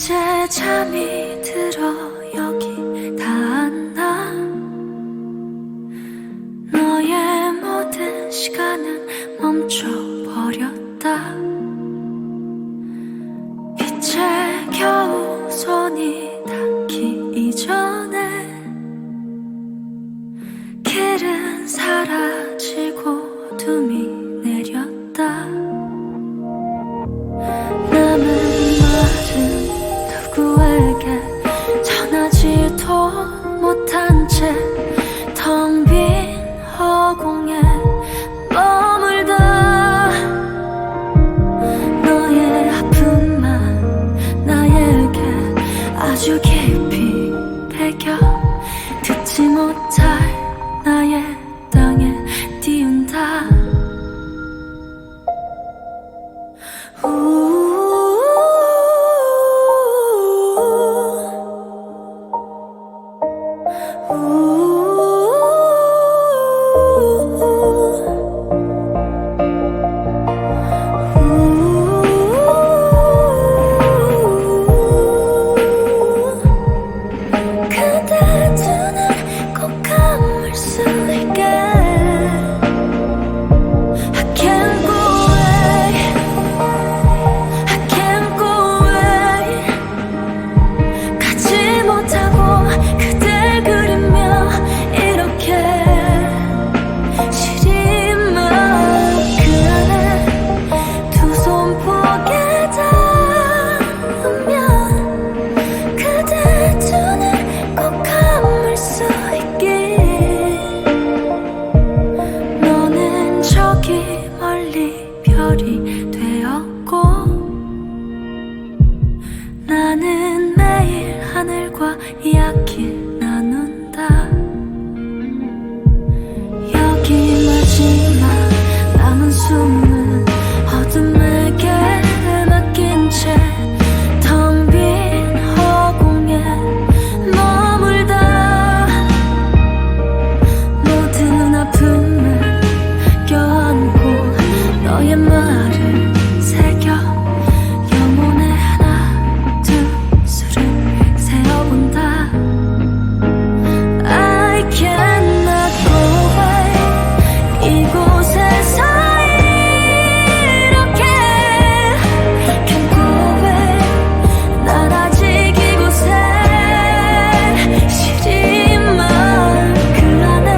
이제 잠이 들어 여기 닿았나. 너의 모든 시간은 멈춰버렸다. 빛에 겨우 손이 닿기 이전에 길은 사라지고 어둠이 내렸다. 남은 말은 누구에게 전하지도 못한 채 텅 빈 허공에 머물다. 너의 아픔만 나에게 아주 깊이 배겨 듣지 못할 나의 땅에 띄운다. 그대 두 눈 꼭 감을 수 있게 I can't go away, I can't go away. 가지 못하고 그댈 그리며 이렇게 시린 마음 그 안에 두 손 포개 닿으면 그대 두 눈 꼭 감을 수 있게. 너는 저기 멀리 별이 되었고 나는 매일 하늘과 이야기 나눈다. 여기 마지막 남은 숨은 어둠에게 맡긴 채 텅 빈 허공에 머물다. 모든 아픔을 껴안고 너의 말을 새겨 영혼의 하나 둘 수를 세어본다. I cannot go away. 이곳에서 이렇게 Can't go away. 난 아직 이곳에 시린 마음 그 안에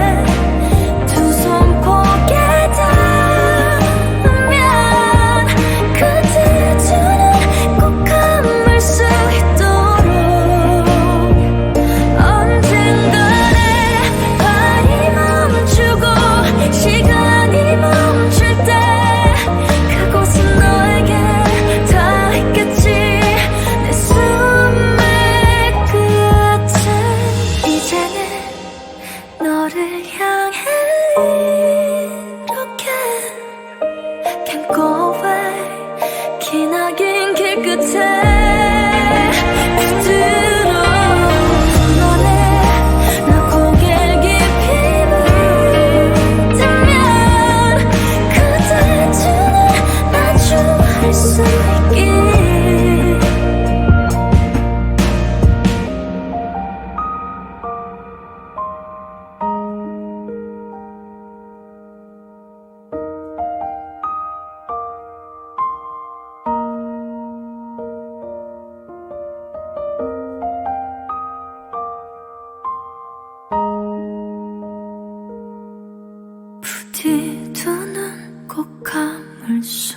두 손 포개 닿으면 그대 두 눈 꼭 감을 수 있도록 언젠가는 발이 멈추고 시간이 멈출 때 그곳은 너에게 다 있겠지. 내 숨의 끝은 이제는 너를 향해 이렇게 Can't go away. 기나긴 길 끝에 붙들어 너네 나 고개 깊이 물들면 그대 두 눈 마주할 수 있게. 부디 두 눈 꼭 감을 수